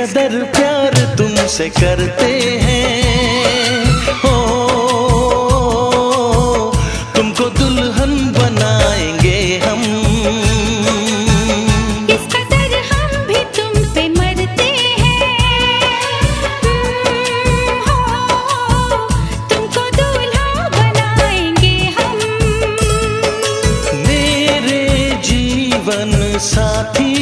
कदर प्यार तुमसे करते हैं, ओ तुमको दुल्हन बनाएंगे हम। इस कदर हम भी तुम पे मरते हैं, हो तुमको दूल्हा बनाएंगे हम। मेरे जीवन साथी,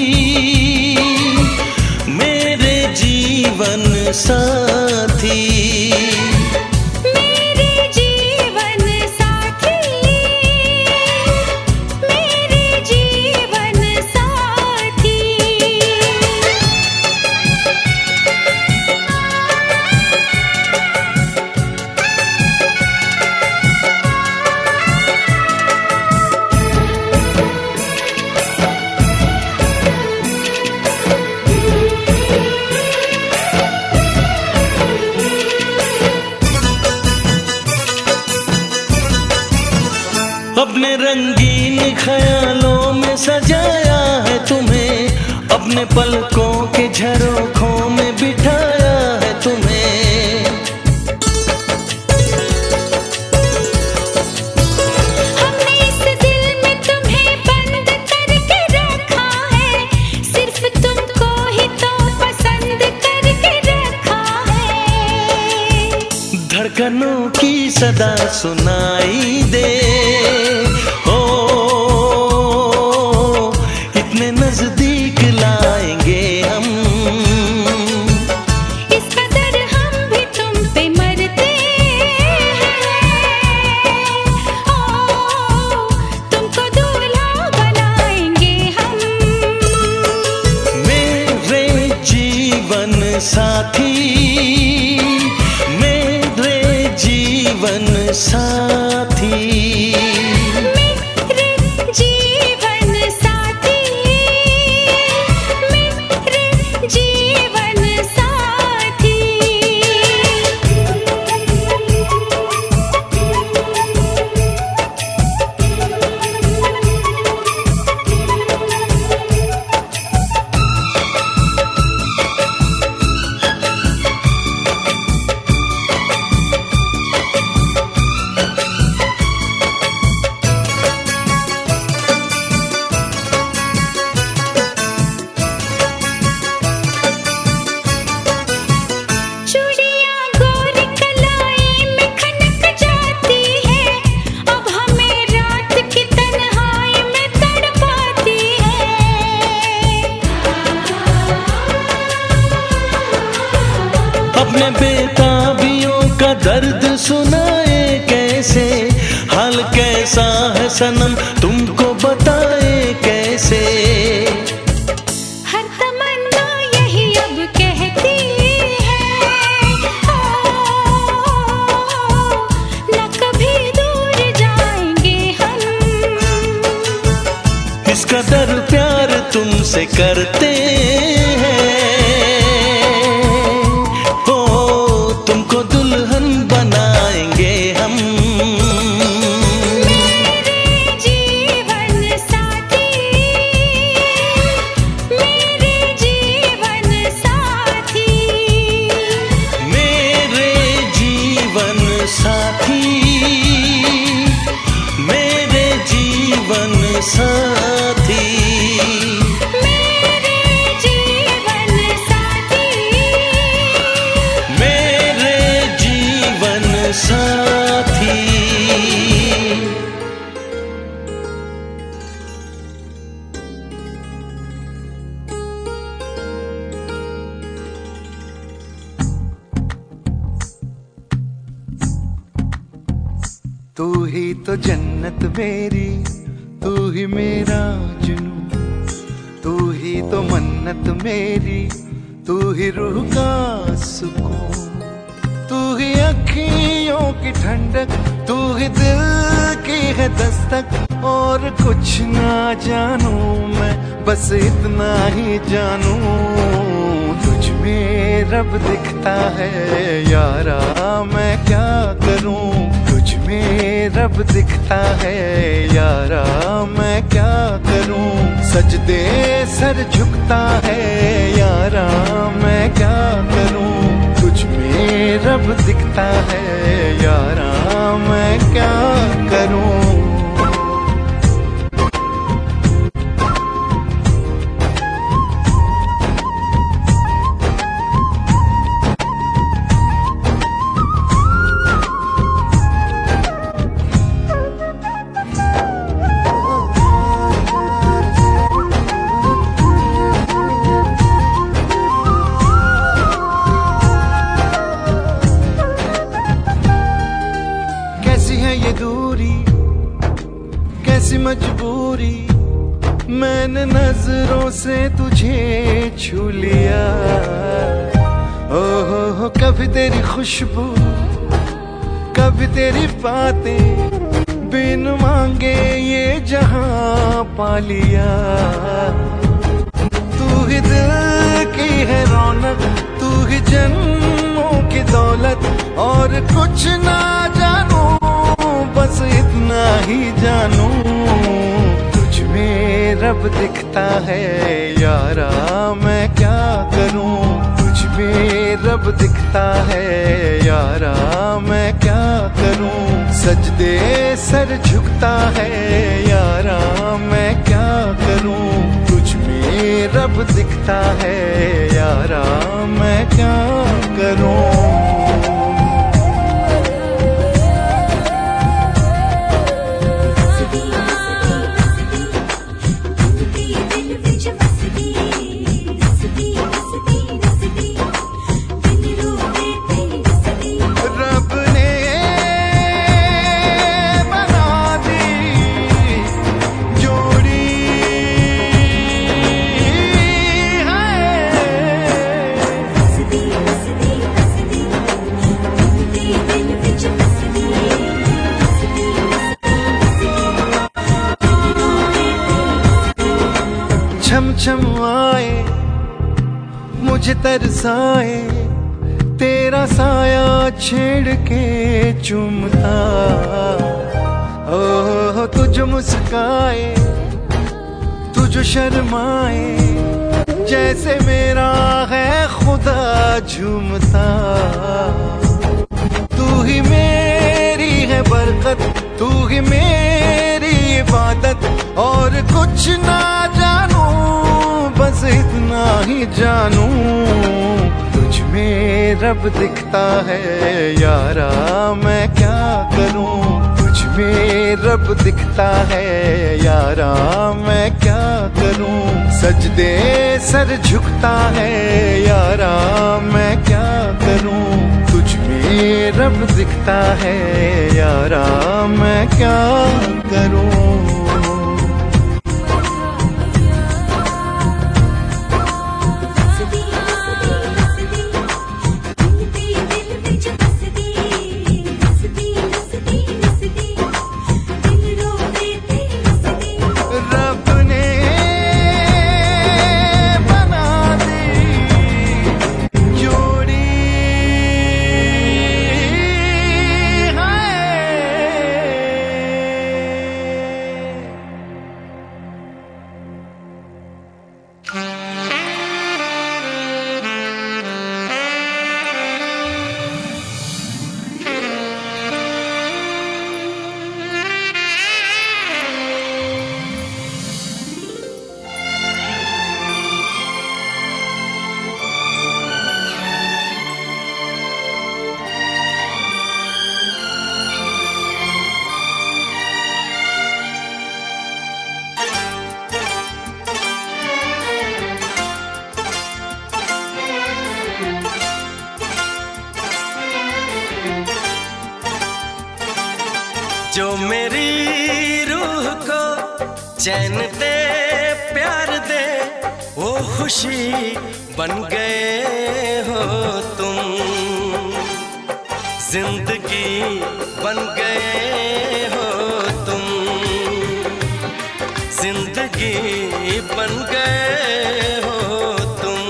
मेरे जीवन साथी, मेरे जीवन साथी, मेरे जीवन साथी। अपने रंगीन ख्यालों में सजाया है तुम्हें, अपने पलकों के झरोखों में बिठाया है तुम्हें। हमने इस दिल में तुम्हें बंद करके रखा है, सिर्फ तुमको ही तो पसंद करके रखा है। धड़कनों की सदा सुनाई दे, ओ इतने नजदीक लाएंगे हम। इस कदर हम भी तुम पे मरते हैं, ओ तुमको दूल्हा बनाएंगे हम। मेरे जीवन साथी, मेरे जीवन साथी, मेरे जीवन साथी, मेरे जीवन साथी। चूड़ियां गोरी कलाई में खनक जाती है, अब हमें रात की तन्हाई में तड़पाती है। अपने बेताबियों का दर्द सुनाए कैसे, हाल कैसा है सनम तुमको बताए कैसे। हर तमन्ना यही अब कहती है, न कभी दूर जाएंगे हम। इस कदर प्यार तुमसे करते हैं, ओ तुमको दुल्हन बनाएंगे हम। मेरे जीवन साथी, मेरे जीवन साथी, मेरे जीवन साथी, मेरे जीवन साथी, मेरे जीवन साथी, मेरे जीवन साथी। तू ही तो जन्नत मेरी, तू ही मेरा जुनून, तू ही तो मन्नत मेरी, तू ही रूह का सुकून, तू ही अखियों की ठंडक, तू ही दिल की है दस्तक। और कुछ ना जानू मैं, बस इतना ही जानू, तुझ में रब दिखता है यारा, मैं क्या करूं। तुझ में रब दिखता है यारा, मैं क्या करूं। सजदे सर झुकता है यारा, मैं रब दिखता है यारा, मैं क्या करूं। ये दूरी कैसी मजबूरी, मैंने नजरों से तुझे छू लिया। ओहो कभी तेरी खुशबू, कभी तेरी बातें, बिन मांगे ये जहां पा लिया। तू ही दिल की है रौनक, तू ही जन्मों की दौलत, और कुछ ना जानू बस इतना ही जानू, तुझ में रब दिखता है यारा, मैं क्या करूं। तुझ में रब दिखता है यारा, मैं क्या करूं। सजदे सर झुकता है यारा, मैं क्या करूं। तुझ में रब दिखता है यारा, मैं क्या करूं। छम छम आए मुझे तरसाए, तेरा साया छेड़ के चूमता। ओह तुझ मुस्काए, तुझ शर्माए, जैसे मेरा है खुदा झूमता। तू ही मेरी है बरकत, तू ही मेरी इबादत, और कुछ ना जानू बस इतना ही जानू। तुझ में रब दिखता है यारा, मैं क्या करूं। तुझ में रब दिखता है यारा, मैं क्या करूं। सजदे सर झुकता है यारा, मैं क्या करूं। तुझ में रब दिखता है यारा, मैं क्या करूं। जो मेरी रूह को चैन दे, प्यार दे, वो खुशी बन गए हो तुम। जिंदगी बन गए हो तुम, जिंदगी बन गए हो तुम।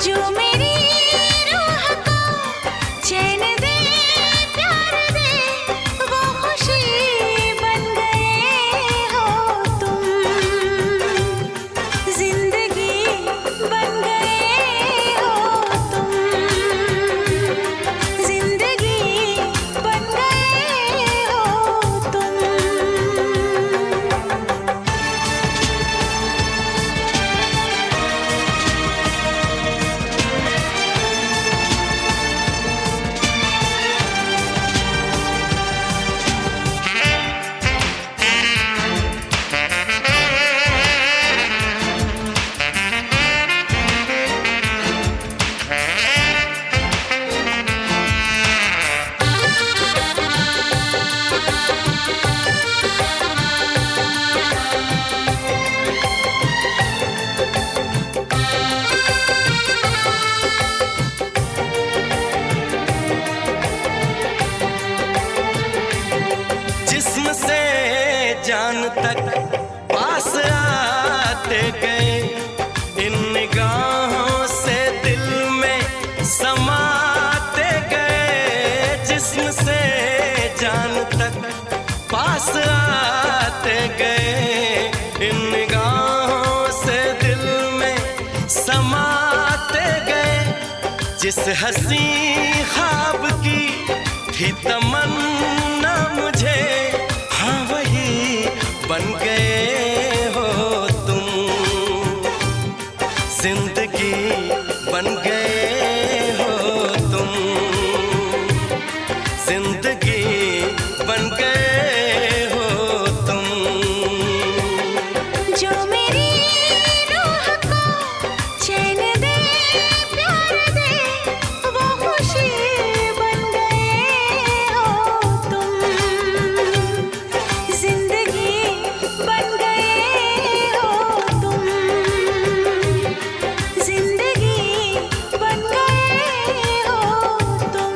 जो मेरी रूह को चैन दे, प्यार दे, वो खुशी बन गए हो तुम। जिंदगी बन गए हो तुम। जान तक पास आते गए, इन निगाहों से दिल में समाते गए, जिस्म से जान तक पास आते गए, इन निगाहों से दिल में समाते गए। जिस हंसी ख्वाब की थी तमन्ना मुझे, हाँ वही बन गए हो तुम, जिंदगी बन गए हो तुम, जिंदगी बन गए हो तुम। जो मेरी रूह को चैन दे, प्यार दे, वो खुशी बन गए हो तुम, जिंदगी बन गए हो तुम, जिंदगी बन गए हो तुम।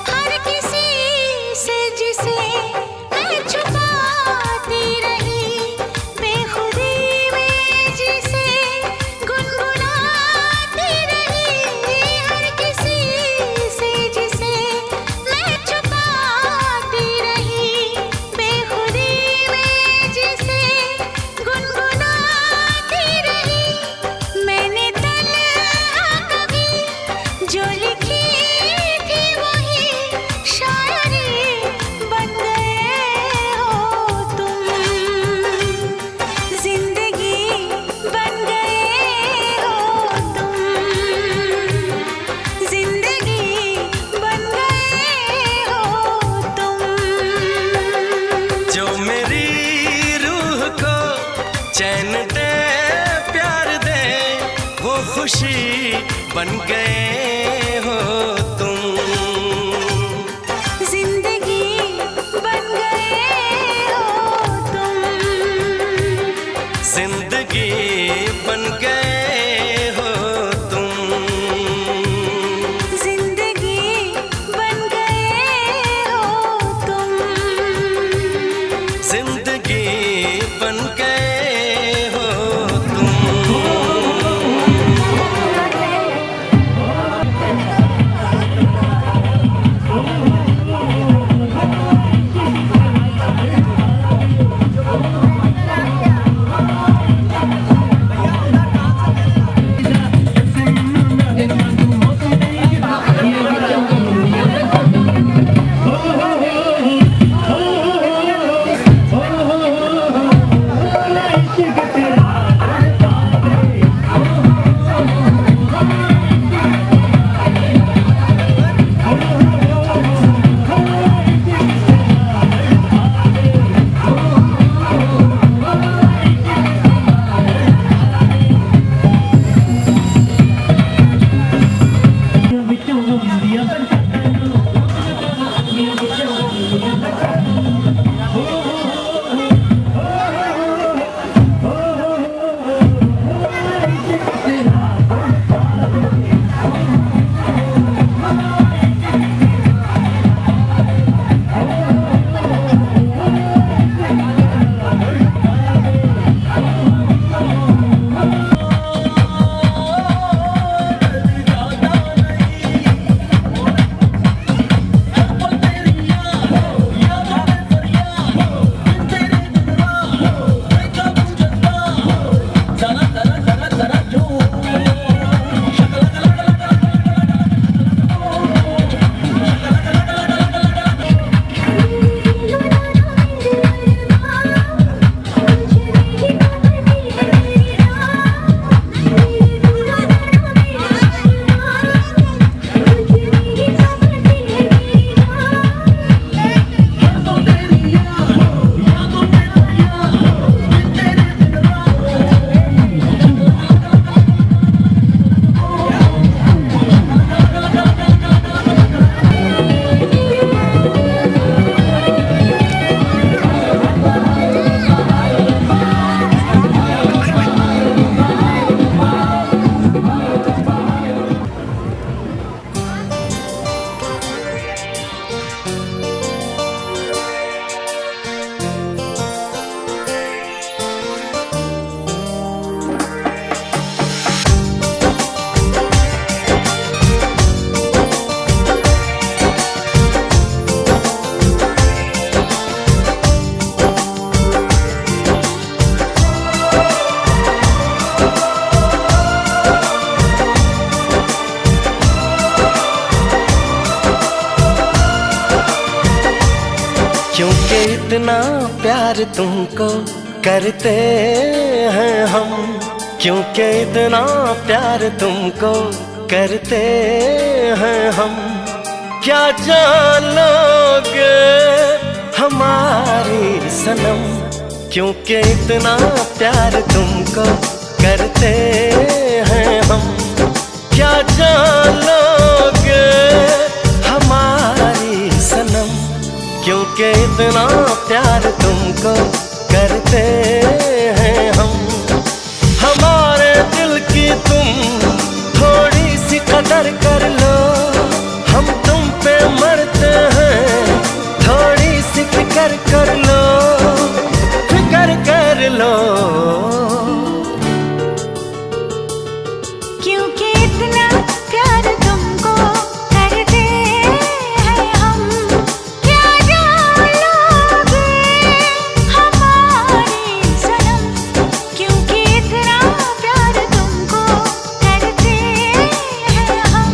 हर किसी से जिसे मैं छुपाती रही, बेखुदी में जिसे गुनगुनाती रही, हर किसी से जिसे मैं छुपाती रही, बेखुदी में जिसे गुनगुनाती रही। मैंने तन्हा कभी जो लिखी थी वही शायरी बन गए हो तुम, जिंदगी बन गए हो तुम, जिंदगी बन गए हो तुम। जो मेरी रूह को चैन दे, प्यार दे, वो खुशी बन गए हो तुम, जिंदगी बन गए हो तुम, जिंदगी बन गए हो तुम, जिंदगी बन गए हो तुम। जिंदगी बन गए हो तुम। इतना प्यार तुमको करते हैं हम, क्योंकि इतना प्यार तुमको करते हैं हम। क्या जानोगे हमारी सनम, क्योंकि इतना प्यार तुमको करते हैं हम। क्या जानोगे हमारी सनम, क्योंकि इतना प्यार तुमको करते हैं हम। हमारे दिल की तुम थोड़ी सी कदर कर लो, हम तुम पे मरते हैं, थोड़ी सी फिक्र कर लो, फिक्र कर लो। क्योंकि इतना प्यार तुमको करते हैं हम। क्या जानोगे हमारी सनम, क्योंकि इतना प्यार तुमको करते हैं हम।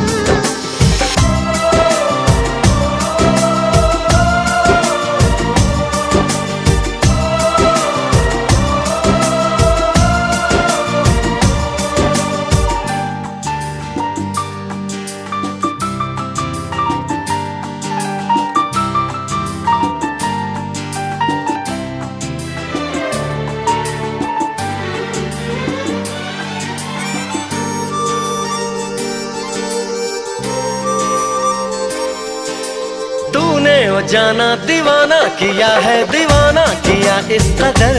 तूने ओ जाना दीवाना किया है, दीवाना किया इस कदर,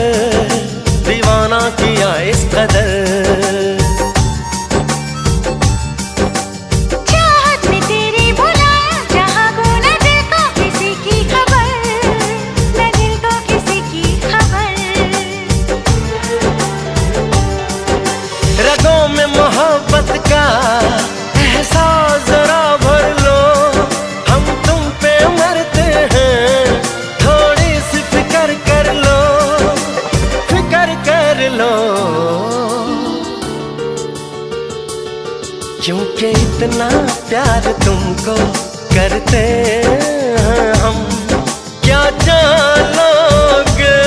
दीवाना किया इस कदर। चाहत में तेरी बुलाया जहाँ को न दिल को किसी की खबर, न दिल को किसी की खबर। रगों में मोहब्बत का एहसास जरा भर लो, हम तुम पे मरते हैं, थोड़ी सी फिक्र कर लो, फिक्र कर लो। क्योंकि इतना प्यार तुमको करते हैं हम। क्या जानोगे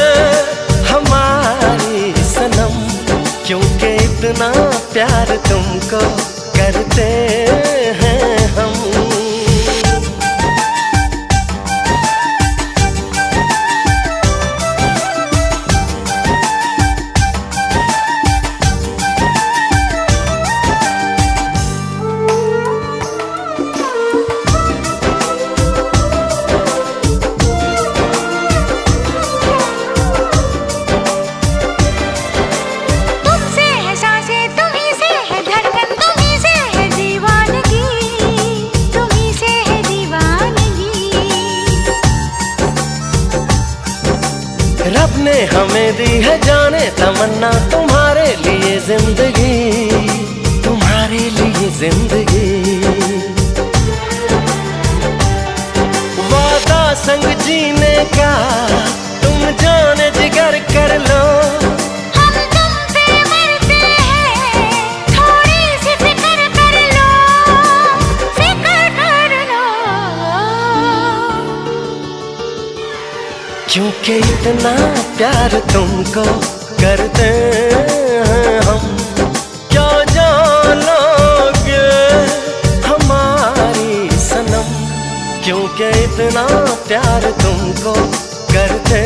हमारी सनम, क्योंकि इतना प्यार तुमको करते हैं हम। तुमसे है सांसें, तुम्हीं से है धड़कन, तुम्हीं से है दीवानगी, तुम्हीं से है दीवानगी। रब ने हमें दी है जाने तमन्ना, तुम्हारे लिए जिंदगी, तुम्हारे लिए जिंदगी। वादा संग जीने का तुम जाने जिगर कर लो, हम तुम पे मरते हैं, थोड़ी सी फिक्र कर लो, फिक्र कर लो। क्योंकि इतना प्यार तुमको करते हैं हम। क्या जानोगे हमारी सनम, क्योंकि इतना प्यार तुमको करते